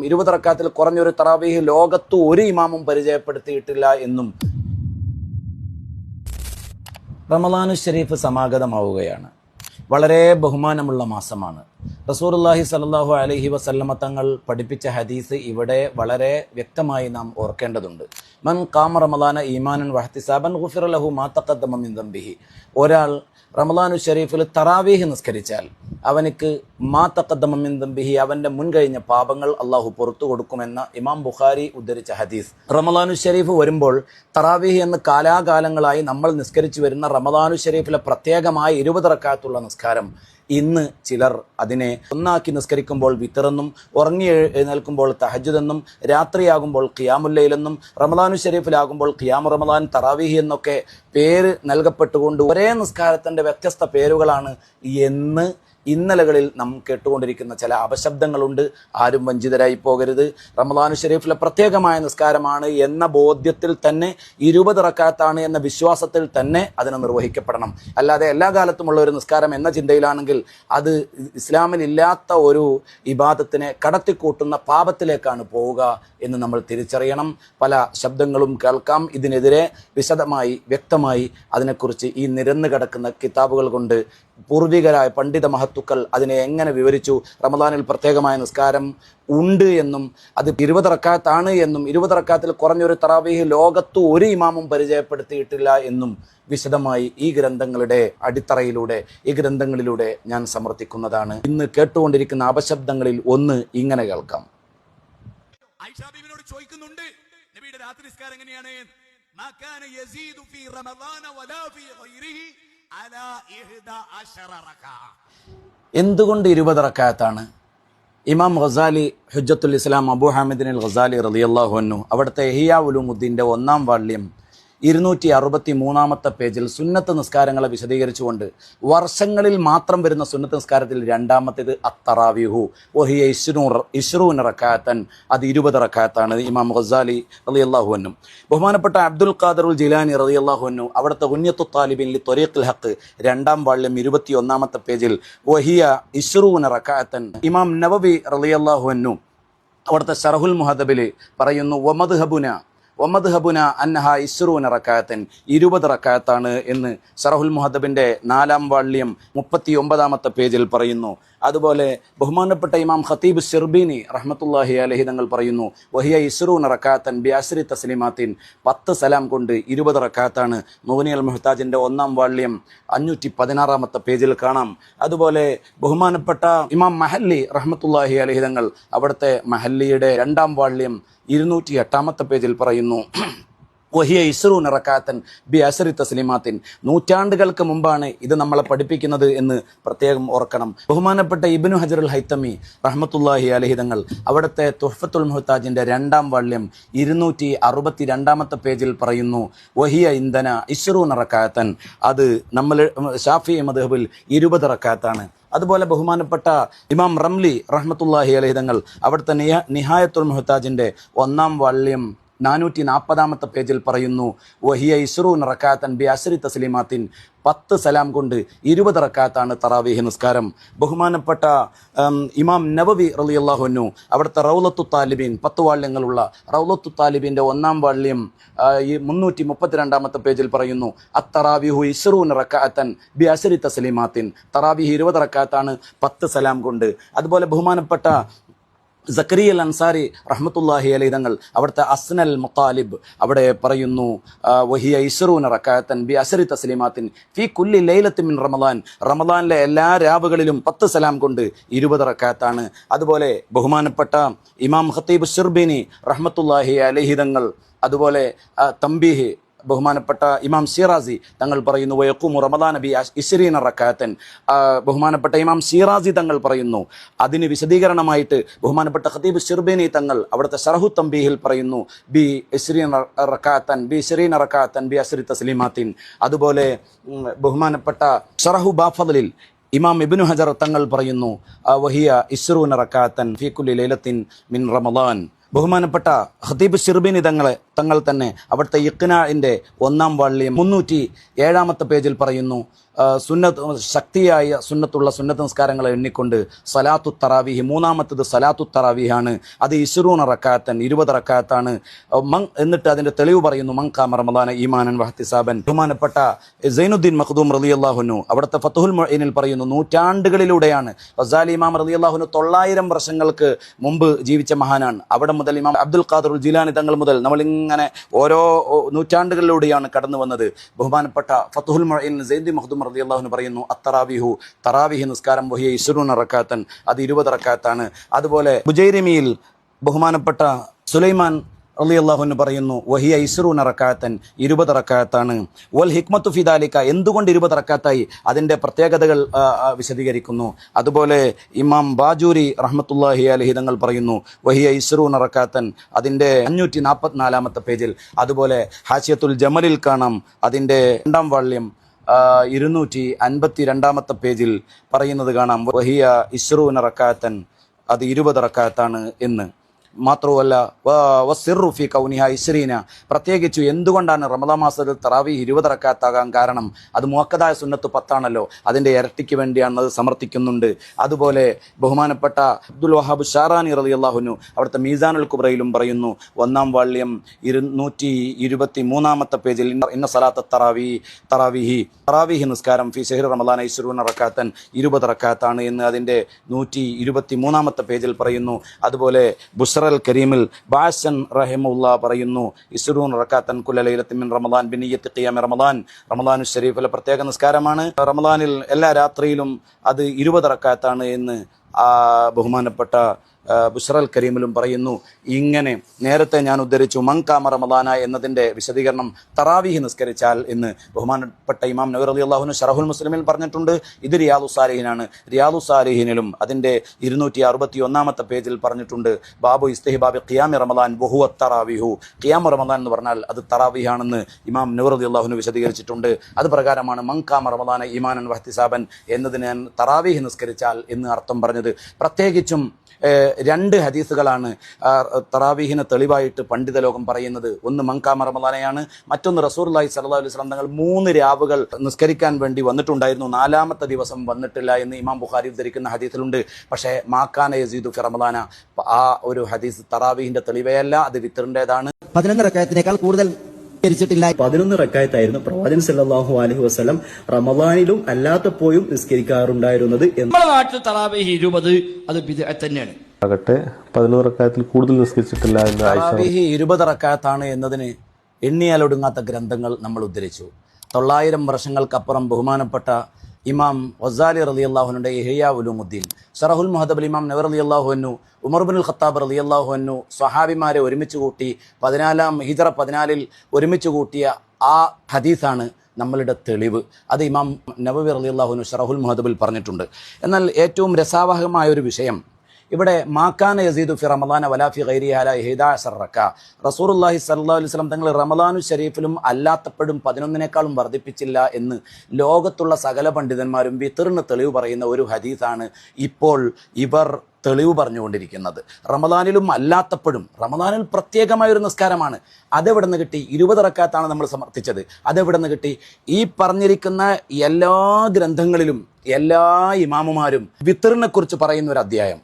20 റക്അത്തിൽ കുറഞ്ഞൊരു തറാവീഹ് ലോകത്ത് ഒരു ഇമാമും പരിചയപ്പെടുത്തിയിട്ടില്ല എന്നും. റമളാനു ശരീഫ് സമാഗതമാവുകയാണ്. വളരെ ബഹുമാനമുള്ള മാസമാണ്. റസൂലുള്ളാഹി സ്വല്ലല്ലാഹു അലൈഹി വസല്ലമ തങ്ങൾ പഠിപ്പിച്ച ഹദീസ് ഇവിടെ വളരെ വ്യക്തമായി നാം ഓർക്കേണ്ടതുണ്ട്. മൻ ഖാമ റമളാന ഈമാനൻ വഹ്തിസാബൻ ഗുഫിറ ലഹു മാ തഖദ്ദമ മിൻ ദംബിഹി. ഒരാൾ റമളാനു ശരീഫിൽ തറാവീഹ് നിസ്കരിച്ചാൽ അവനിക്ക് മാ തഖദ്ദമ മിൻ ദംബിഹി, അവന്റെ മുൻകഴിഞ്ഞ പാപങ്ങൾ അള്ളാഹു പുറത്തു കൊടുക്കുമെന്ന ഇമാം ബുഖാരി ഉദ്ധരിച്ച ഹദീസ്. റമളാനു ശരീഫ് വരുമ്പോൾ തറാവീഹ് എന്ന് കാലാകാലങ്ങളായി നമ്മൾ നിസ്കരിച്ചു വരുന്ന റമളാനു ശരീഫിലെ പ്രത്യേകമായ 20 റക്അത്തുള്ള നിസ്കാരം ഇന്ന് ചിലർ അതിനെ ഒന്നാക്കി നിസ്കരിക്കുമ്പോൾ വിത്തറെന്നും, ഉറങ്ങി എഴുന്നേൽക്കുമ്പോൾ തഹജ്ജുദെന്നും, രാത്രിയാകുമ്പോൾ ഖിയാമുൽ ലൈലെന്നും, റമളാനു ശരീഫിലാകുമ്പോൾ ഖിയാമു റമളാൻ, തറാവീഹ് എന്നൊക്കെ പേര് നൽകപ്പെട്ടുകൊണ്ട് ഒരേ നിസ്കാരത്തിൻ്റെ വ്യത്യസ്ത പേരുകളാണ് എന്ന് ഇന്നലകളിൽ നാം കേട്ടുകൊണ്ടിരിക്കുന്ന ചില അപശബ്ദങ്ങളുണ്ട്. ആരും വഞ്ചിതരായി പോകരുത്. റമളാനു ശരീഫിലെ പ്രത്യേകമായ നിസ്കാരമാണ് എന്ന ബോധ്യത്തിൽ തന്നെ 20 റക്അത്താണ് എന്ന വിശ്വാസത്തിൽ തന്നെ അതിനെ നിർവഹിക്കപ്പെടണം. അല്ലാതെ എല്ലാ കാലത്തുമുള്ള ഒരു നിസ്കാരം എന്ന ചിന്തയിലാണെങ്കിൽ അത് ഇസ്ലാമിൽ ഇല്ലാത്ത ഒരു ഇബാദത്തിനെ കടത്തിക്കൂട്ടുന്ന പാപത്തിലേക്കാണ് പോവുക എന്ന് നമ്മൾ തിരിച്ചറിയണം. പല ശബ്ദങ്ങളും കേൾക്കാം. ഇതിനെതിരെ വിശദമായി വ്യക്തമായി അതിനെക്കുറിച്ച് ഈ നിരന്നു കിടക്കുന്ന കിതാബുകൾ കൊണ്ട് പൂർവികരായ പണ്ഡിത മഹത്തുക്കൾ അതിനെ എങ്ങനെ വിവരിച്ചു, റമളാനിൽ പ്രത്യേകമായ നിസ്കാരം ഉണ്ട് എന്നും അത് 20 റക്അത്താണ് എന്നും 20 റക്അത്തിൽ കുറഞ്ഞൊരു തറാവീഹ് ലോകത്ത് ഒരു ഇമാമും പരിചയപ്പെടുത്തിയിട്ടില്ല എന്നും വിശദമായി ഈ ഗ്രന്ഥങ്ങളുടെ അടിത്തറയിലൂടെ, ഈ ഗ്രന്ഥങ്ങളിലൂടെ ഞാൻ സമർത്ഥിക്കുന്നതാണ്. ഇന്ന് കേട്ടുകൊണ്ടിരിക്കുന്ന അപശബ്ദങ്ങളിൽ ഒന്ന് ഇങ്ങനെ കേൾക്കാം. ചോദിക്കുന്നുണ്ട്, നബിയുടെ രാത്രി നിസ്കാരം എങ്ങനെയാണ്? എന്തുകൊണ്ട് 20 റക്അത്താണ്? ഇമാം ഗസാലി ഹുജ്ജത്തുൽ ഇസ്ലാം അബൂ ഹാമിദിൻ അൽ ഗസാലി റളിയല്ലാഹു അൻഹു അവിടുത്തെ ഇഹ്യാ ഉലൂമുദ്ദീന്റെ 1-ാം വാള്യം 263-ാമത്തെ പേജിൽ സുന്നത്ത് നിസ്കാരങ്ങളെ വിശദീകരിച്ചുകൊണ്ട് വർഷങ്ങളിൽ മാത്രം വരുന്ന സുന്നത്ത് നിസ്കാരത്തിൽ രണ്ടാമത്തേത് അത്തറാവീഹു വഹിയ ഇശ്റൂന റക്അത്തൻ, അത് 20 റക്അത്താണ്. ഇമാം ഗസാലി റളിയല്ലാഹു അൻഹു. ബഹുമാനപ്പെട്ട അബ്ദുൽ ഖാദിറുൽ ജിലാനി റളിയല്ലാഹു അൻഹു അവിടുത്തെ ഗുനിയത്തു താലിബിൻ ലി ത്വരീഖുൽ ഹഖ് 2-ാം വാള്യം 21-ാമത്തെ പേജിൽ വഹിയ ഇശ്റൂന റക്അത്തൻ. ഇമാം നവവി റളിയല്ലാഹു അൻഹു അവിടുത്തെ ശറഹുൽ മുഹദബിൽ പറയുന്നു വമദ്ഹബുന അന്നഹ ഇശ്റൂന റക്അത്തൻ, 20 റക്അത്താണ് എന്ന് ശറഹുൽ മുഹദബിന്റെ 4-ാം വാള്യം 39-ാമത്തെ പേജിൽ പറയുന്നു. അതുപോലെ ബഹുമാനപ്പെട്ട ഇമാം ഖതീബ് ശിർബീനി റഹ്മത്തുള്ളാഹി അലൈഹി തങ്ങൾ പറയുന്നു വഹിയ ഇശ്റൂന റക്അത്തൻ ബിഅശ്രി തസ്ലിമാത്തിൻ, 10 സലാം കൊണ്ട് 20 റക്അത്താണ്. മുഗ്നി അൽ മുഹ്താജിന്റെ 1-ാം വാള്യം 516-ാമത്തെ പേജിൽ കാണാം. അതുപോലെ ബഹുമാനപ്പെട്ട ഇമാം മഹല്ലി റഹ്മത്തുള്ളാഹി അലൈഹി തങ്ങൾ അവിടുത്തെ മഹല്ലിയുടെ 2-ാം വാള്യം 208-ാമത്തെ പേജിൽ പറയുന്നു വഹിയ ഇശ്റൂന റക്അത്തൻ ബിഅശ്രി തസ്ലിമാത്തിൻ. നൂറ്റാണ്ടുകൾക്ക് മുമ്പാണ് ഇത് നമ്മളെ പഠിപ്പിക്കുന്നത് എന്ന് പ്രത്യേകം ഓർക്കണം. ബഹുമാനപ്പെട്ട ഇബ്നു ഹജറുൽ ഹൈത്തമി റഹ്മത്തുള്ളാഹി അലൈഹി തങ്ങൾ അവിടുത്തെ തുഹ്ഫത്തുൽ മുഹ്താജിന്റെ 2-ാം വാള്യം 262-ാമത്തെ പേജിൽ പറയുന്നു വഹിയ ഇന്ധന ഇശ്റൂന റക്അത്തൻ, അത് നമ്മൾ ഷാഫി മദ്ഹബിൽ 20 റക്അത്താണ്. അതുപോലെ ബഹുമാനപ്പെട്ട ഇമാം റംലി റഹ്മത്തുള്ളാഹി അലൈഹി തങ്ങൾ അവിടുത്തെ നിഹായത്തുൽ മുഹ്താജിന്റെ 1-ാം വാള്യം 440-ാമത്തെ പേജിൽ പറയുന്നു വഹിയ ഇശ്റൂന റക്അത്തൻ ബിഅശ്രി തസ്ലിമാത്തിൻ, 10 സലാം കൊണ്ട് 20 റക്അത്താണ് തറാവീഹ് നിസ്കാരം. ബഹുമാനപ്പെട്ട ഇമാം നവവി റളിയല്ലാഹു അൻഹു അവിടുത്തെ റൗളത്തു താലിബീൻ 10 വാള്യങ്ങളുള്ള റൗളത്തു താലിബീന്റെ 1-ാം വാള്യം 332-ാമത്തെ പേജിൽ പറയുന്നു അത്തറാവീഹു ഇശ്റൂന റക്അത്തൻ ബിഅശ്രി തസ്ലിമാത്തിൻ, തറാവീഹ് 20 റക്അത്താണ് 10 സലാം കൊണ്ട്. അതുപോലെ ബഹുമാനപ്പെട്ട സക്കരിയ അൻസാരി റഹ്മത്തുള്ളാഹി അലൈഹി തങ്ങൾ അവിടുത്തെ അസ്നൽ മുഖാലിബ് അവിടെ പറയുന്നു വഹിയ ഇശ്റൂന റക്അത്തൻ ബിഅശ്രി തസ്ലിമാത്തിൻ ഫീ കുല്ലി ലൈലത്തിൻ മിൻ റമളാൻ, റമളാനിലെ എല്ലാ രാവുകളിലും 10 സലാം കൊണ്ട് 20 റക്അത്താണ്. അതുപോലെ ബഹുമാനപ്പെട്ട ഇമാം ഖതീബ് ശിർബീനി റഹ്മത്തുള്ളാഹി അലൈഹി തങ്ങൾ അതുപോലെ തംബീഹ് ബഹുമാനപ്പെട്ട ഇമാം ഷിറാസി തങ്ങൾ പറയുന്നു വയഖൂമു റമളാന ബി 20 റക്അത്തൻ. ബഹുമാനപ്പെട്ട ഇമാം ഷിറാസി തങ്ങൾ പറയുന്നു അതിന് വിശദീകരണമായിട്ട് ബഹുമാനപ്പെട്ട ഖതീബ് ശിർബീനി തങ്ങൾ അവിടുത്തെ ശറഹു തംബീഹിൽ പറയുന്നു ബി 20 റക്അത്തൻ ബി അശ്രി തസ്ലിമാത്തിൻ. അതുപോലെ ബഹുമാനപ്പെട്ട ശറഹു ബാഫളിൽ ഇമാം ഇബ്നു ഹജർ തങ്ങൾ പറയുന്നു വഹിയ ഇശ്റൂന റക്അത്തൻ ഫീ കുല്ലി ലൈലത്തിൻ മിൻ റമളാൻ. ബഹുമാനപ്പെട്ട ഖതീബ് ശിർബീനി തങ്ങളെ തങ്ങൾ തന്നെ അവിടുത്തെ ഇഖ്നാഇന്റെ 1-ാം വാള്യം 307-ാമത്തെ പേജിൽ പറയുന്നു, ശക്തിയായ സുന്നത്ത് നിസ്കാരങ്ങളെ എണ്ണിക്കൊണ്ട് സലാത്തു തറാവീഹ്, 3-ാമത്തത് സലാത്തു തറാവീഹാണ്. അത് 20 റക്അത്തൻ, 20 റക്അത്താണ്. എന്നിട്ട് അതിന്റെ തെളിവ് പറയുന്നു, മൻ ഖാമ റമളാന ഈമാനൻ വഹ്തിസാബൻ. ബഹുമാനപ്പെട്ട സൈനുദ്ദീൻ മഖ്ദൂം റളിയല്ലാഹു അൻഹു അവിടുത്തെ ഫത്ഹുൽ മുഈനിൽ പറയുന്നു, നൂറ്റാണ്ടുകളിലൂടെയാണ് ഗസാലി ഇമാം റളിയല്ലാഹു അൻഹു 900 വർഷങ്ങൾക്ക് മുമ്പ് ജീവിച്ച മഹാനാണ്. അവിടെ മുതൽ ഇമാം അബ്ദുൽ ഖാദിർ ജിലാനി തങ്ങൾ മുതൽ നമ്മളിങ്ങനെ ഓരോ നൂറ്റാണ്ടുകളിലൂടെയാണ് കടന്നു വന്നത്. ബഹുമാനപ്പെട്ട ഫത്ഹുൽ മുഈൻ സൈനുദ്ദീൻ മഖ്ദൂം റളിയല്ലാഹു അൻഹു പറയുന്നു, അത്തറാവീഹു, തറാവീഹ് നിസ്കാരം വഹിയ 20 റക്അത്തൻ, അത് 20 റക്അത്താണ്. അതുപോലെ ബുജൈരിമിയിൽ ബഹുമാനപ്പെട്ട സുലൈമാൻ റളിയല്ലാഹു അൻഹു പറയുന്നു, വഹിയ 20 റക്അത്തൻ, 20 റക്അത്താണ്. വൽ ഹിക്മത്തു ഫി ദാലിക, എന്തുകൊണ്ട് 20 റക്അത്തായി, അതിന്റെ പ്രത്യേകതകൾ വിശദീകരിക്കുന്നു. അതുപോലെ ഇമാം ബാജൂരി റഹ്മത്തുള്ളാഹി അലൈഹി തങ്ങൾ പറയുന്നു, വഹിയ 20 റക്അത്തൻ, അതിന്റെ 544-ാമത്തെ പേജിൽ. അതുപോലെ ഹാശിയത്തുൽ ജമലിൽ കാണാം, അതിന്റെ 2-ാം വാള്യം 252-ാമത്തെ പേജിൽ പറയുന്നത് കാണാം, വഹിയ 20 റക്അത്തൻ, അത് 20 റക്അത്താണ് എന്ന്. മാത്രവുമല്ല വസിറു ഫി കൗനിഹ 20, പ്രത്യേകിച്ചു എന്തുകൊണ്ടാണ് റമദാൻ മാസത്തിൽ തറാവീഹ് 20 റക്അത്താകാൻ കാരണം, അത് മുഅക്കദായ സുന്നത്ത് 10 ആണല്ലോ, അതിന്റെ ഇരട്ടിക്ക് വേണ്ടിയാണെന്നത് സമർത്ഥിക്കുന്നുണ്ട്. അതുപോലെ ബഹുമാനപ്പെട്ട അബ്ദുൽ വഹാബ് ഷാറാനി റളിയല്ലാഹു അൻഹു അവിടുത്തെ മീസാനുൽ കുബ്രയിലും പറയുന്നു, 1-ാം വാള്യം 223-ാമത്തെ പേജിൽ, ഇന്ന സലാത്ത തറാവീഹ് നിസ്കാരം ഫി ശഹ്രി റമദാന 20 റക്അത്തൻ, 20 റക്അത്താണ് എന്ന് അതിന്റെ 123-ാമത്തെ പേജിൽ പറയുന്നു. അതുപോലെ അൽ കരീമിൽ ബാസൻ റഹിമഹുല്ലാ പറയുന്നു, 20 റക്അത്തൻ കുല്ല ലൈലത്തിൻ മിൻ റമളാൻ ബിനിയ്യത്തി ഖിയാമി റമളാനു ശരീഫിലെ പ്രത്യേക നിസ്കാരമാണ്. റമളാനിൽ എല്ലാ രാത്രിയിലും അത് 20 റക്അത്താണ് എന്ന് ബഹുമാനപ്പെട്ട ബുശ്റൽ കരീമിലും പറയുന്നു. ഇങ്ങനെ നേരത്തെ ഞാൻ ഉദ്ധരിച്ചു മൻ ഖാമ റമളാന എന്നതിന്റെ വിശദീകരണം തറാവീഹ് നിസ്കരിച്ചാൽ എന്ന് ബഹുമാനപ്പെട്ട ഇമാം നവവി റളിയല്ലാഹു അൻഹു ശറഹുൽ മുസ്ലിമിൽ പറഞ്ഞിട്ടുണ്ട്. ഇത് റിയാദുസ് സാലിഹീനാണ്. റിയാദുസ് സാലിഹീനിലും അതിന്റെ 261-ാമത്തെ പേജിൽ പറഞ്ഞിട്ടുണ്ട്, ബാബു ഇസ്തിഹ്ബാബി ഖിയാമി റമളാൻ വഹുവ തറാവീഹു, ഖിയാം റമളാൻ എന്ന് പറഞ്ഞാൽ അത് തറാവീഹ് ആണെന്ന് ഇമാം നവവി റളിയല്ലാഹു അൻഹു വിശദീകരിച്ചിട്ടുണ്ട്. അത് പ്രകാരമാണ് മൻ ഖാമ റമളാന ഈമാനൻ വഹ്തിസാബൻ എന്നതിന് ഞാൻ തറാവീഹ് നിസ്കരിച്ചാൽ എന്ന് അർത്ഥം പറഞ്ഞത്. പ്രത്യേകിച്ചും 2 ഹദീസുകളാണ് തറാവീഹിന് തെളിവായിട്ട് പണ്ഡിത ലോകം പറയുന്നത്. ഒന്ന് മൻ ഖാമ റമളാനയാണ്, മറ്റൊന്ന് റസൂലുള്ളാഹി സ്വല്ലല്ലാഹു അലൈഹി വസല്ലം തങ്ങൾ 3 രാവുകൾ നിസ്കരിക്കാൻ വേണ്ടി വന്നിട്ടുണ്ടായിരുന്നു, 4-ാമത്തെ ദിവസം വന്നിട്ടില്ല എന്ന് ഇമാം ബുഖാരി ഉദ്ധരിക്കുന്ന ഹദീസിലുണ്ട്. പക്ഷേ മാക്കാന യസീദു ഫി റമളാന, ആ ഒരു ഹദീസ് തറാവീഹിന്റെ തെളിവെയല്ല, അത് വിത്റിന്റേതാണ്. 11 റക്അത്തിനേക്കാൾ കൂടുതൽ നിസ്കരിച്ചിട്ടില്ല. 11 റക്അത്തായിരുന്നു പ്രവാചകൻ സല്ലല്ലാഹു അലൈഹി വസല്ലം റമളാനിലും അല്ലാത്തപ്പോഴും നിസ്കരിക്കാറുണ്ടായിരുന്നത്. നമ്മുടെ നാട്ടിൽ തറാവീഹ് 20 അത് ബിദ്അത്ത് തന്നെയാണ്. ആകട്ടെ 11 റക്അത്തിൽ കൂടുതൽ നിസ്കരിച്ചിട്ടില്ല എന്ന് തറാവീഹ് 20 റക്അത്താണ് എന്നതിന് എണ്ണിയാലൊടുങ്ങാത്ത ഗ്രന്ഥങ്ങൾ നമ്മൾ ഉദ്ധരിച്ചു. 900 വർഷങ്ങൾക്കപ്പുറം ബഹുമാനപ്പെട്ട ഇമാം ഗസാലി റളിയല്ലാഹു അൻഹുവിന്റെ ഇഹ്യാ ഉലൂമുദ്ദീൻ, ശറഹുൽ മുഹദ്ദബിൽ ഇമാം നവവി റളിയല്ലാഹു അൻഹു, ഉമർ ഇബ്നുൽ ഖത്താബ് റളിയല്ലാഹു അൻഹു സ്വഹാബിമാരെ ഒരുമിച്ച് കൂട്ടി 14 ഒരുമിച്ച് കൂട്ടിയ ആ ഹദീസാണ് നമ്മളുടെ തെളിവ്. അത് ഇമാം നവവി റളിയല്ലാഹു അൻഹു ശറഹുൽ മുഹദ്ദബിൽ പറഞ്ഞിട്ടുണ്ട്. എന്നാൽ ഏറ്റവും രസാവഹമായ ഒരു വിഷയം, ഇവിടെ മാക്കാന യസീദു ഫി റമളാന വലാ ഫി ഗൈരിഹി അലാ 11 റക്അ, റസൂലുള്ളാഹി സ്വല്ലല്ലാഹു അലൈഹി വസല്ലം തങ്ങൾ റമളാനു ശരീഫിലും അല്ലാത്തപ്പോഴും 11-നേക്കാളും വർദ്ധിപ്പിച്ചില്ല എന്ന് ലോകത്തുള്ള സകല പണ്ഡിതന്മാരും വിത്റിന് തെളിവ് പറയുന്ന ഒരു ഹദീസാണ് ഇപ്പോൾ ഇവർ തെളിവ് പറഞ്ഞുകൊണ്ടിരിക്കുന്നത്. റമളാനിലും അല്ലാത്തപ്പോഴും, റമളാനിൽ പ്രത്യേകമായ ഒരു നിസ്കാരമാണ്, അതെവിടെ നിന്ന് കിട്ടി? 20 റക്അത്താണ് നമ്മൾ സമർത്ഥിച്ചത്. അതെവിടെ നിന്ന് കിട്ടി? ഈ പറഞ്ഞിരിക്കുന്ന എല്ലാ ഗ്രന്ഥങ്ങളിലും എല്ലാ ഇമാമുമാരും വിത്റിനെ കുറിച്ച് പറയുന്ന ഒരു അധ്യായം,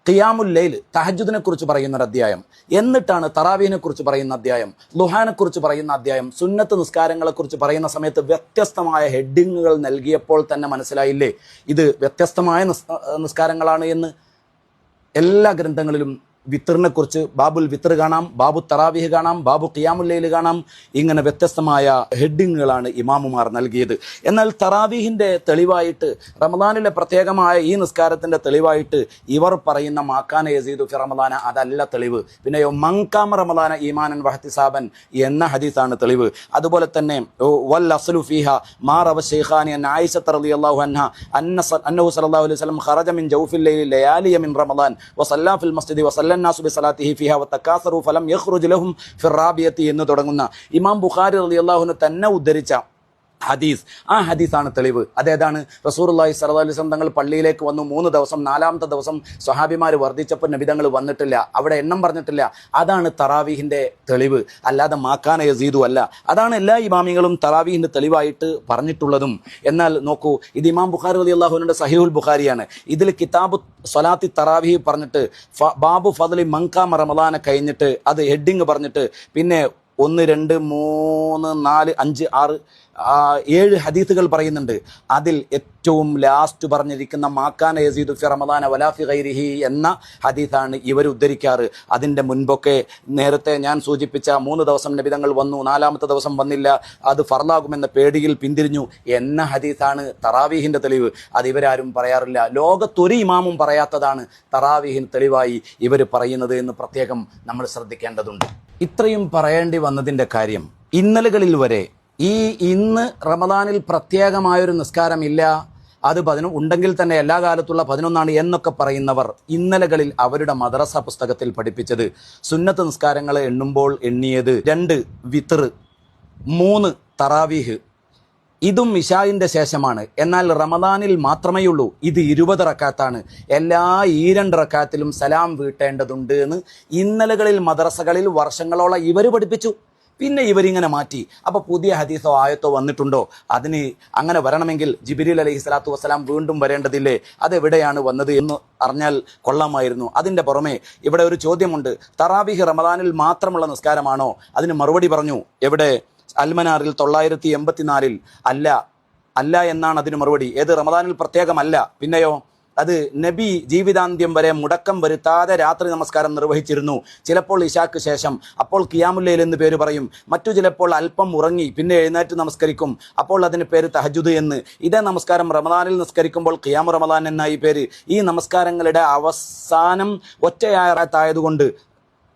ഖിയാമുൽ ലൈൽ തഹജ്ജുദിനെ കുറിച്ച് പറയുന്ന ഒരു അധ്യായം, എന്നിട്ടാണ് തറാവീഹിനെ കുറിച്ച് പറയുന്ന അധ്യായം, ലുഹാനെ കുറിച്ച് പറയുന്ന അധ്യായം, സുന്നത്ത് നിസ്കാരങ്ങളെ കുറിച്ച് പറയുന്ന സമയത്ത് വ്യത്യസ്തമായ ഹെഡിങ്ങുകൾ നൽകിയപ്പോൾ തന്നെ മനസ്സിലായില്ലേ ഇത് വ്യത്യസ്തമായ നിസ്കാരങ്ങളാണ് എന്ന്. എല്ലാ ഗ്രന്ഥങ്ങളിലും വിത്റിനെ കുറിച്ച് ബാബുൽ വിത്ർ കാണാം, ബാബു തറാവീഹ് കാണാം, ബാബു ഖിയാമുൽ ലൈൽ കാണാം. ഇങ്ങനെ വ്യത്യസ്തമായ ഹെഡിങ്ങുകളാണ് ഇമാമുമാർ നൽകിയത്. എന്നാൽ തറാവീഹിന്റെ തെളിവായിട്ട്, റമളാനിലെ പ്രത്യേകമായ ഈ നിസ്കാരത്തിന്റെ തെളിവായിട്ട് ഇവർ പറയുന്ന മാക്കാന യസീദു ഫി റമളാന അതല്ല തെളിവ്. പിന്നെയോ മൻ ഖാമ റമളാന ഈമാനൻ വഹ്തിസാബൻ എന്ന ഹദീസാണ് തെളിവ്. അതുപോലെ തന്നെ വൽ അസ്ലു ഫീഹ മാ റവ ശൈഖാനി അൻ ആയിഷ റളിയല്ലാഹു അൻഹ അന്നഹു സ്വല്ലല്ലാഹു അലൈഹി വസല്ലം ഖറജ മിൻ ജൗഫിൽ ലൈലി ലയാലിയ മിൻ റമളാൻ വസല്ല ഫിൽ മസ്ജിദി വസല്ല എന്ന് തുടങ്ങുന്ന ഇമാം ബുഖാരി റളിയല്ലാഹു അൻഹു തന്നെ ഉദ്ധരിച്ച ഹദീസ്. ആ ഹദീസാണ് തെളിവ്. അതേതാണ്? റസൂലുള്ളാഹി സ്വല്ലല്ലാഹു അലൈഹി വസല്ലം തങ്ങൾ പള്ളിയിലേക്ക് വന്നു 3 ദിവസം, 4ാമത്തെ ദിവസം സ്വഹാബിമാർ വർദ്ധിച്ചപ്പോൾ നബി തങ്ങൾ വന്നിട്ടില്ല, അവിടെ എണ്ണം പറഞ്ഞിട്ടില്ല. അതാണ് തറാവീഹിന്റെ തെളിവ്, അല്ലാതെ മാക്കാന യസീദു അല്ല. അതാണ് എല്ലാ ഇമാമികളും തറാവീഹിന്റെ തെളിവായിട്ട് പറഞ്ഞിട്ടുള്ളതും. എന്നാൽ നോക്കൂ, ഇത് ഇമാം ബുഖാരി റളിയല്ലാഹു അൻഹുവിന്റെ സഹീഹുൽ ബുഖാരിയാണ്. ഇതിൽ കിതാബു സ്വലാത്തി തറാവീഹ് പറഞ്ഞിട്ട് ബാബു ഫദ്ലി മൻഖാമ റമളാന കഴിഞ്ഞിട്ട് അത് ഹെഡിങ് പറഞ്ഞിട്ട് പിന്നെ 1, 2, 3, 4, 5, 6, 7 ഹദീസുകൾ പറയുന്നുണ്ട്. അതിൽ ഏറ്റവും ലാസ്റ്റ് പറഞ്ഞിരിക്കുന്ന മാക്കാന യസീദു ഫി റമളാന വലാ ഫി ഗൈരിഹി എന്ന ഹദീസാണ് ഇവർ ഉദ്ധരിക്കാറ്. അതിൻ്റെ മുൻപൊക്കെ നേരത്തെ ഞാൻ സൂചിപ്പിച്ച 3 ദിവസം നബി തങ്ങൾ വന്നു, 4ാമത്തെ ദിവസം വന്നില്ല, അത് ഫർലാകുമെന്ന പേടിയിൽ പിന്തിരിഞ്ഞു എന്ന ഹദീസാണ് തറാവീഹിന്റെ തെളിവ്. അത് ഇവരാരും പറയാറില്ല. ലോകത്തൊരു ഇമാമും പറയാത്തതാണ് തറാവീഹിന് തെളിവായി ഇവർ പറയുന്നത് എന്ന് പ്രത്യേകം നമ്മൾ ശ്രദ്ധിക്കേണ്ടതുണ്ട്. ഇത്രയും പറയേണ്ടി വന്നതിൻ്റെ കാര്യം, ഇന്നലകളിൽ വരെ ഇന്ന് റമദാനിൽ പ്രത്യേകമായൊരു നിസ്കാരമില്ല, അത് 11 ഉണ്ടെങ്കിൽ തന്നെ എല്ലാ കാലത്തുള്ള 11 എന്നൊക്കെ പറയുന്നവർ ഇന്നലകളിൽ അവരുടെ മദ്രസ പുസ്തകത്തിൽ പഠിപ്പിച്ചത് സുന്നത്ത് നിസ്കാരങ്ങൾ എണ്ണുമ്പോൾ എണ്ണിയത് 2 വിത്ർ, 3 തറാവീഹ്, ഇതും ഇശാഇന്റെ ശേഷമാണ്. എന്നാൽ റമദാനിൽ മാത്രമേ ഉള്ളൂ ഇത് 20 റക്കാത്താണ്. എല്ലാ 2 റക്കാത്തിലും സലാം വീട്ടേണ്ടതുണ്ട് എന്ന് ഇന്നലകളിൽ മദ്രസകളിൽ വർഷങ്ങളോളം ഇവർ പഠിപ്പിച്ചു. പിന്നെ ഇവരിങ്ങനെ മാറ്റി. അപ്പോൾ പുതിയ ഹദീസോ ആയത്തോ വന്നിട്ടുണ്ടോ? അതിന് അങ്ങനെ വരണമെങ്കിൽ ജിബ്രീൽ അലൈഹി സ്വലാത്തു വസ്സലാം വീണ്ടും വരേണ്ടതില്ലേ? അതെവിടെയാണ് വന്നത് എന്ന് അറിഞ്ഞാൽ കൊള്ളാമായിരുന്നു. അതിൻ്റെ പുറമെ ഇവിടെ ഒരു ചോദ്യമുണ്ട്, തറാവീഹ് റമദാനിൽ മാത്രമുള്ള നിസ്കാരമാണോ? അതിന് മറുപടി പറഞ്ഞു. എവിടെ? അൽമനാറിൽ 984 അല്ല എന്നാണ് അതിന് മറുപടി. ഏത്? റമദാനിൽ പ്രത്യേകമല്ല. പിന്നെയോ? അത് നബി ജീവിതാന്ത്യം വരെ മുടക്കം വരുത്താതെ രാത്രി നമസ്കാരം നിർവഹിച്ചിരുന്നു. ചിലപ്പോൾ ഇശാക്ക് ശേഷം, അപ്പോൾ ഖിയാമുൽ ലൈൽ എന്ന് പേര് പറയും. മറ്റു ചിലപ്പോൾ അല്പം ഉറങ്ങി പിന്നെ എഴുന്നേറ്റ് നമസ്കരിക്കും, അപ്പോൾ അതിന് പേര് തഹജ്ജുദ് എന്ന്. ഇതേ നമസ്കാരം റമദാനിൽ നിസ്കരിക്കുമ്പോൾ ഖിയാമു റമദാൻ എന്നായി പേര്. ഈ നമസ്കാരങ്ങളുടെ അവസാനം ഒറ്റയായതായതുകൊണ്ട്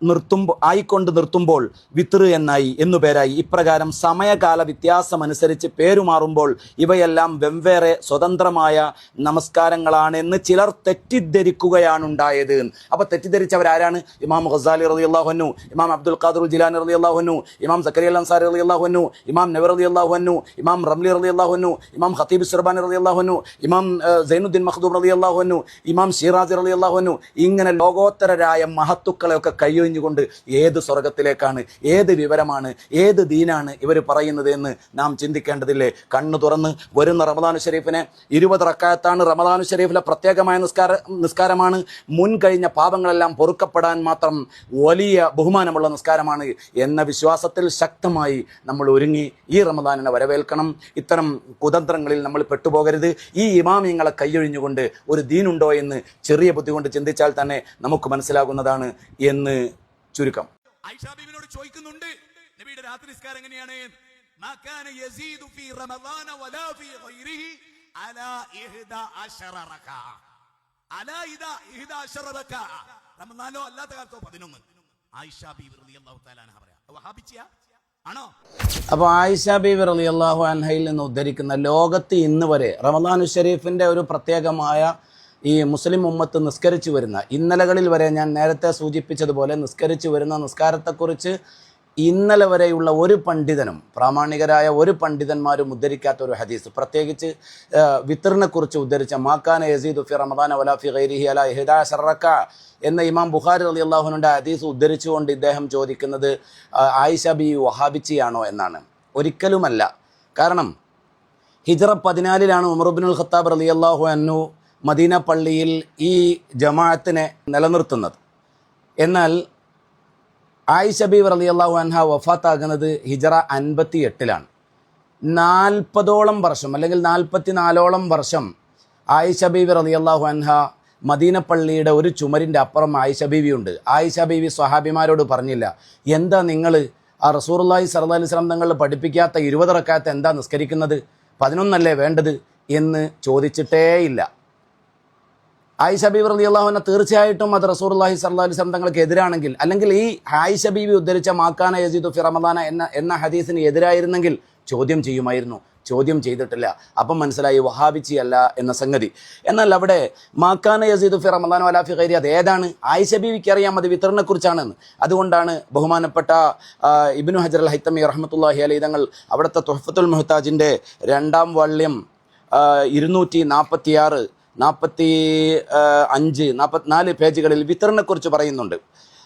നിർത്തുമ്പോൾ വിത്ർ എന്നായി എന്നു പേരായി. ഇപ്രകാരം സമയകാല വ്യത്യാസമനുസരിച്ച് പേരുമാറുമ്പോൾ ഇവയെല്ലാം വെവ്വേറെ സ്വതന്ത്രമായ നമസ്കാരങ്ങളാണെന്ന് ചിലർ തെറ്റിദ്ധരിക്കുകയാണുണ്ടായത്. അപ്പോൾ തെറ്റിദ്ധരിച്ചവരാരാണ്? ഇമാം ഗസാലി റളിയല്ലാഹു അൻഹു, ഇമാം അബ്ദുൽ ഖാദിർ ജിലാനി റളിയല്ലാഹു അൻഹു, ഇമാം സക്കരിയ അൻസാരി റളിയല്ലാഹു അൻഹു, ഇമാം നവവി റളിയല്ലാഹു അൻഹു, ഇമാം റംലി റളിയല്ലാഹു അൻഹു, ഇമാം ഖതീബ് ശർബാനി റളിയല്ലാഹു അൻഹു, ഇമാം സൈനുദ്ദീൻ മഖ്ദൂം റളിയല്ലാഹു അൻഹു, ഇമാം ഷിറാസി റളിയല്ലാഹു അൻഹു. ഇങ്ങനെ ലോകോത്തരരായ മഹത്തുക്കളെയൊക്കെ കൊണ്ട് ഏത് സ്വർഗത്തിലേക്കാണ്, ഏത് വിവരമാണ്, ഏത് ദീനാണ് ഇവർ പറയുന്നത് എന്ന് നാം ചിന്തിക്കേണ്ടതില്ലേ? കണ്ണു തുറന്ന് വരുന്ന റമദാനു ഷരീഫിനെ 20 റക്അത്താണ്. റമദാനു ഷരീഫിലെ പ്രത്യേകമായ നിസ്കാരമാണ്. മുൻ കഴിഞ്ഞ പാപങ്ങളെല്ലാം പൊറുക്കപ്പെടാൻ മാത്രം വലിയ ബഹുമാനമുള്ള നിസ്കാരമാണ് എന്ന വിശ്വാസത്തിൽ ശക്തമായി നമ്മൾ ഒരുങ്ങി ഈ റമദാനിനെ വരവേൽക്കണം. ഇത്തരം കുതന്ത്രങ്ങളിൽ നമ്മൾ പെട്ടുപോകരുത്. ഈ ഇമാമിയങ്ങളെ കൈയൊഴിഞ്ഞുകൊണ്ട് ഒരു ദീനുണ്ടോ എന്ന് ചെറിയ ബുദ്ധി കൊണ്ട് ചിന്തിച്ചാൽ തന്നെ നമുക്ക് മനസ്സിലാകുന്നതാണ് എന്ന് ചുരുക്കം. ആയിഷാ ബീവിയോട് ചോദിക്കുന്നുണ്ട്, നബിയുടെ രാത്രി നിസ്കാരം എങ്ങനെയാണ്? മാ കാന യസീദു ഫീ റമദാന വലാ ഫീ ഗൈരിഹി അലാ 11 റകഅ. അലാ 11 റകഅ. റമദാനോ അല്ലാത്ത കാലത്തോ 11. ആയിഷാ ബീവി റളിയല്ലാഹു തആല അൻഹ പറയാ. വഹാബിച്ചിയ ആണോ? അപ്പോൾ ആയിഷാ ബീവി റളിയല്ലാഹു അൻഹയിൽ നിന്ന് ഉദ്ധരിക്കുന്ന ലോകത്ത് ഇന്ന് വരെ റമദാനു ഷരീഫിന്റെ ഒരു പ്രത്യേകമായ ഈ മുസ്ലിം ഉമ്മത്ത് നിസ്കരിച്ചു വരുന്ന ഇന്നലകളിൽ വരെ ഞാൻ നേരത്തെ സൂചിപ്പിച്ചതുപോലെ നിസ്കരിച്ചു വരുന്ന നിസ്കാരത്തെക്കുറിച്ച് ഇന്നലെ വരെയുള്ള ഒരു പണ്ഡിതനും പ്രാമാണികരായ ഒരു പണ്ഡിതന്മാരും ഉദ്ധരിക്കാത്ത ഒരു ഹദീസ്, പ്രത്യേകിച്ച് വിത്റിനെ കുറിച്ച് ഉദ്ധരിച്ച മാക്കാന യസീദു ഫി റമദാന വലാ ഫി ഗൈരിഹി അലാ 11 റകഅ എന്ന ഇമാം ബുഖാരി റളിയല്ലാഹു അൻഹുവിന്റെ ഹദീസ് ഉദ്ധരിച്ചുകൊണ്ട് ഇദ്ദേഹം ചോദിക്കുന്നത് ആയിഷ ബീവി വഹാബിച്ചിയാണോ എന്നാണ്. ഒരിക്കലുമല്ല. കാരണം ഹിജ്റ 14 ഉമർ ഇബ്നുൽ ഖത്താബ് റളിയല്ലാഹു അൻഹു മദീന പള്ളിയിൽ ഈ ജമാഅത്തിനെ നിലനിർത്തുന്നത്. എന്നാൽ ആയിഷ ബീവി റളിയല്ലാഹു അൻഹ വഫാത്താകുന്നത് ഹിജ്റ 58 40ഓളം വർഷം അല്ലെങ്കിൽ 44ഓളം വർഷം ആയിഷ ബീവി റളിയല്ലാഹു അൻഹ മദീന പള്ളിയുടെ ഒരു ചുമരിൻ്റെ അപ്പുറം ആയിഷ ബീവി ഉണ്ട്. ആയിഷ ബീവി സ്വഹാബിമാരോട് പറഞ്ഞില്ല, എന്താ നിങ്ങൾ ആ റസൂലുള്ളാഹി സ്വല്ലല്ലാഹു അലൈഹി വസല്ലം തങ്ങൾ പഠിപ്പിക്കാത്ത 20 റക്അത്ത് എന്താ നിസ്കരിക്കുന്നത്, 11 വേണ്ടത് എന്ന് ചോദിച്ചിട്ടേയില്ല. ആയിഷ ബീവി റളിയല്ലാഹു അൻഹ തീർച്ചയായിട്ടും അത് റസൂലുള്ളാഹി സ്വല്ലല്ലാഹു അലൈഹി വസല്ലം തങ്ങൾക്ക് എതിരാണെങ്കിൽ, അല്ലെങ്കിൽ ഈ ആയിഷ ബീവി ഉദ്ധരിച്ച മാക്കാന യസീദു ഫി റമദാന എന്ന ഹദീസിന് എതിരായിരുന്നെങ്കിൽ ചോദ്യം ചെയ്യുമായിരുന്നു. ചോദ്യം ചെയ്തിട്ടില്ല. അപ്പം മനസ്സിലായി വഹാബിച്ചി അല്ല എന്ന സംഗതി. എന്നാൽ അവിടെ മാക്കാന യസീദു ഫി റമദാൻ വലാ ഫി ഗൈരി, അത് ഏതാണ്? ആയിഷ ബീവിക്ക് അറിയാം അത് വിത്തറിനെ കുറിച്ചാണെന്ന്. അതുകൊണ്ടാണ് ബഹുമാനപ്പെട്ട ഇബ്നു ഹജർ അൽ ഹൈത്തമി റഹ്മത്തുള്ളാഹി അലൈഹി തങ്ങൾ അവിടുത്തെ തുഹ്ഫത്തുൽ മുഹ്താജിൻ്റെ 2ാം വാള്യം 246, 45, 44 പേജുകളിൽ വിത്തറിനെ കുറിച്ച് പറയുന്നുണ്ട്.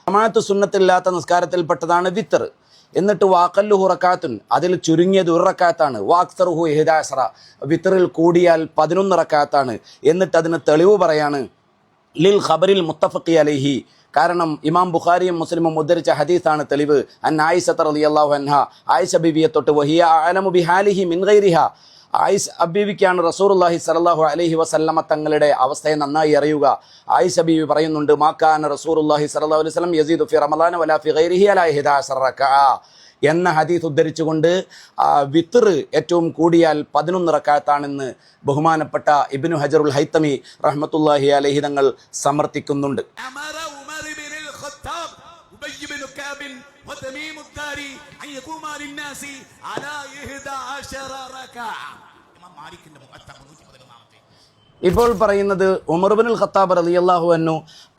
ജമാഅത്ത് സുന്നത്തില്ലാത്ത നിസ്കാരത്തിൽപ്പെട്ടതാണ് വിത്തർ. എന്നിട്ട് വാഖല്ലുഹു റക്കാത്തുൻ, അതിൽ ചുരുങ്ങിയത് 1 റക്കാത്താണ്. വാക്സറുഹു 11, വിത്തറിൽ കൂടിയാൽ 11 റക്കാത്താണ്. എന്നിട്ട് അതിന് തെളിവ് പറയാണ് ലിൽ ഖബറിൽ മുത്തഫഖി അലൈഹി, കാരണം ഇമാം ബുഖാരിയും മുസ്ലിമും ഉദ്ധരിച്ച ഹദീസാണ് തെളിവ്. അൻ ആയിഷ റളിയല്ലാഹു അൻഹ, ആയിഷ ബീവിയെ തൊട്ട്, വഹിയ അഅലമു ബിഹാലിഹി മിൻ ഗൈരിഹ, ആയിഷ ബീവിക്കാണ് റസൂലുള്ളാഹി സ്വല്ലല്ലാഹു അലൈഹി വസല്ലമ തങ്ങളുടെ അവസ്ഥയെ നന്നായി അറിയുക. ആയിഷ ബീവി പറയുന്നുണ്ട്, മാകാന റസൂലുള്ളാഹി സ്വല്ലല്ലാഹു അലൈഹി വസല്ലം യസീദു ഫി റമളാന വലാ ഫി ഗൈരിഹി അലാ 11 റക്അ എന്ന ഹദീസ് ഉദ്ധരിച്ചുകൊണ്ട് വിത്ർ ഏറ്റവും കൂടിയാൽ 11 റക്അത്താണെന്ന് ബഹുമാനപ്പെട്ട ഇബ്നു ഹജറുൽ ഹൈത്തമി റഹ്മത്തുള്ളാഹി അലൈഹി തങ്ങൾ സമർത്ഥിക്കുന്നുണ്ട്. وتميم الداري أن يقوم للناس على 11 ركعة. إمام مالك المؤتمر. ഇപ്പോൾ പറയുന്നത് ഉമർ ഇബ്നുൽ ഖത്താബ് റളിയല്ലാഹു അൻഹു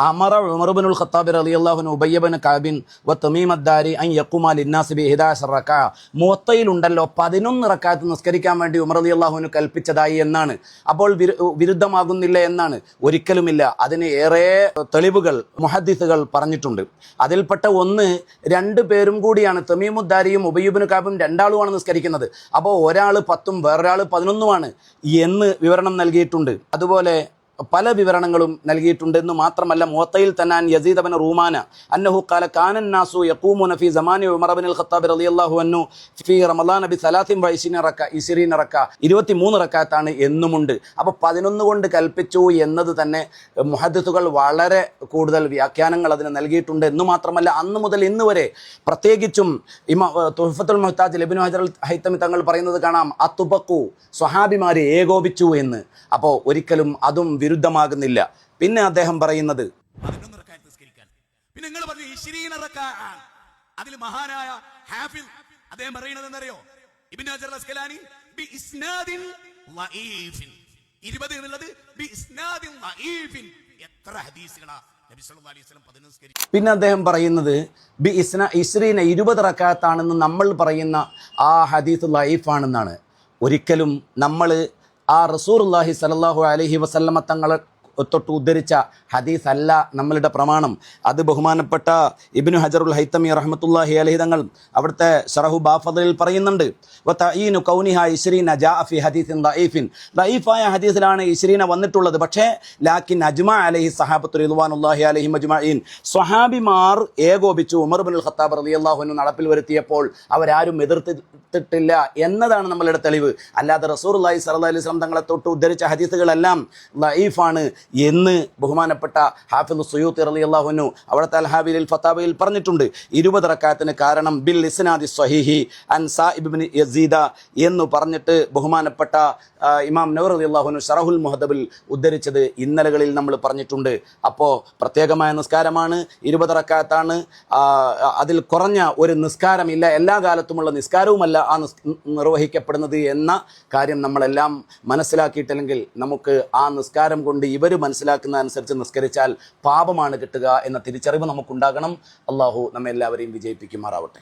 അമറ ഉമർ ഇബ്നുൽ ഖത്താബ് റളിയല്ലാഹു അൻഹു ഉബയ്യ ഇബ്നു കഅബിൻ വ തമീം അദ്ദാരി അൻ യഖുമ ലിന്നാസി ബി 11 റക്അ. മുവത്തയിലുണ്ടല്ലോ 11 റക്അത്ത് നിസ്കരിക്കാൻ വേണ്ടി ഉമർ റളിയല്ലാഹു അൻഹു കൽപ്പിച്ചതായി എന്നാണ്. അപ്പോൾ വിരുദ്ധമാകുന്നില്ല എന്നാണ്? ഒരിക്കലുമില്ല. അതിന് ഏറെ തെളിവുകൾ മുഹദ്ദിസുകൾ പറഞ്ഞിട്ടുണ്ട്. അതിൽപ്പെട്ട ഒന്ന്, 2 പേരും കൂടിയാണ്, തമീമുദ്ദാരിയും ഉബയ്യ ഇബ്നു കഅബും രണ്ടാളുമാണ് നിസ്കരിക്കുന്നത്. അപ്പോൾ ഒരാൾ 10ഉം വേറൊരാൾ 11ഉമാണ് എന്ന് വിവരണം നൽകിയിട്ടുണ്ട്. അതുപോലെ പല വിവരണങ്ങളും നൽകിയിട്ടുണ്ട്. എന്ന് മാത്രമല്ല, മുവത്തയിൽ തന്നെ യസീദ് ഇബ്നു റൂമാന അന്നഹു ഖാല കാന الناس يقومون في زمان عمر بن الخطاب رضي الله عنه في رمضان ب 23 റക്അ 23 റക്അത്താണ് എന്നുമുണ്ട്. അപ്പോൾ 11 കൊണ്ട് കൽപ്പിച്ചു എന്നത് തന്നെ മുഹദ്ദിസുകൾ വളരെ കൂടുതൽ വ്യാഖ്യാനങ്ങൾ അതിന് നൽകിയിട്ടുണ്ട്. എന്ന് മാത്രമല്ല, അന്ന് മുതൽ ഇന്ന് വരെ, പ്രത്യേകിച്ചും തുഹ്ഫത്തുൽ മുഹ്താജിൽ ഇബ്നു ഹജർ അൽ ഹൈത്തമി തങ്ങൾ പറയുന്നത് കാണാം, അത്തുബഖു, സ്വഹാബിമാരെ ഏകോപിച്ചു എന്ന്. അപ്പോൾ ഒരിക്കലും അതും വിരുദ്ധമാകുന്നില്ല. പിന്നെ അദ്ദേഹം പറയുന്നത്, 11 റക്അത്ത് നിസ്കരിക്കാൻ. പിന്നെ നിങ്ങൾ പറഞ്ഞു 20 റക്അത്ത്. അതിൽ മഹാനായ ഹാഫിദ് അദ്ദേഹം പറയുന്നത് എന്നറിയോ? ഇബ്നു ഹജർ അൽ അസ്കലാനി ബി ഇസ്നാദിൻ ലഈഫിൻ, 20 എന്നുള്ളത് ബി ഇസ്നാദിൻ ലഈഫിൻ. എത്ര ഹദീസുകളാ നബി സല്ലല്ലാഹു അലൈഹി വസല്ലം 11 നിസ്കരിച്ചു. പിന്നെ അദ്ദേഹം പറയുന്നത് ബി ഇസ്ന 20 റക്അത്താണെന്ന് നമ്മൾ പറയുന്ന ആ ഹദീസ് ലഈഫാണെന്നാണ്. ഒരിക്കലും നമ്മൾ ആ റസൂലുള്ളാഹി സ്വല്ലല്ലാഹു അലൈഹി വസല്ലമ തങ്ങളെ തൊട്ട് ഉദ്ധരിച്ച ഹദീസ് അല്ല നമ്മളുടെ പ്രമാണം. അത് ബഹുമാനപ്പെട്ട ഇബ്നു ഹജറുൽ ഹൈത്തമി റഹ്മത്തുള്ളാഹി അലൈഹി തങ്ങൾ അവിടുത്തെ ശറഹു ബാഫദിൽ പറയുന്നുണ്ട്, വതഈനു കൗനിഹാ 20 ജാഅ ഫി ഹദീസിൻ ദഈഫിൻ, ദഈഫായ ഹദീസിലാണ് 20 വന്നിട്ടുള്ളത്. പക്ഷേ ലാകിൻ അജ്മഅ അലൈഹി സഹാബത്തു റിദ്വാനുല്ലാഹി അലൈഹിം അജ്മഈൻ, സ്വഹാബിമാർ ഏകോപിച്ചു ഉമർ ഇബ്നുൽ ഖത്താബ് റളിയല്ലാഹു അൻഹു നടപ്പിൽ വരുത്തിയപ്പോൾ അവരാരും എതിർത്തിട്ടില്ല എന്നതാണ് നമ്മളുടെ തെളിവ്. അല്ലാതെ റസൂലുള്ളാഹി സ്വല്ലല്ലാഹു അലൈഹി വസല്ലം തങ്ങളെ തൊട്ട് ഉദ്ധരിച്ച ഹദീസുകളെല്ലാം ദഈഫാണ് എന്ന് ബഹുമാനപ്പെട്ട ഹാഫിദ് സുയൂത്തി റളിയല്ലാഹു അൻഹു അവിടുത്തെ അൽ ഹാബിലിൽ ഫതാവയിൽ പറഞ്ഞിട്ടുണ്ട്. 20 റക്അത്തിന് കാരണം ബിൽ ഇസ്നാദി സ്വഹീഹി അൻ സായിബ് ഇബ്നു യസീദ എന്ന് പറഞ്ഞിട്ട് ബഹുമാനപ്പെട്ട ഇമാം നവവി റളിയല്ലാഹു അൻഹു ശറഹുൽ മുഹദ്ദബിൽ ഉദ്ധരിച്ചത് ഇന്നലകളിൽ നമ്മൾ പറഞ്ഞിട്ടുണ്ട്. അപ്പോൾ പ്രത്യേകമായ നിസ്കാരമാണ്, 20 റക്അത്താണ്. അതിൽ കുറഞ്ഞ ഒരു നിസ്കാരമില്ല, എല്ലാ കാലത്തുമുള്ള നിസ്കാരവുമല്ല ആ നിർവഹിക്കപ്പെടുന്നത് എന്ന കാര്യം നമ്മളെല്ലാം മനസ്സിലാക്കിയിട്ടില്ലെങ്കിൽ നമുക്ക് ആ നിസ്കാരം കൊണ്ട് ഇവർ മനസ്സിലാക്കുന്ന അനുസരിച്ച് നിസ്കരിച്ചാൽ പാപമാണ് കിട്ടുക എന്ന തിരിച്ചറിവ് നമുക്കുണ്ടാകണം. അള്ളാഹു നമ്മെല്ലാവരെയും വിജയിപ്പിക്കുമാറാവട്ടെ.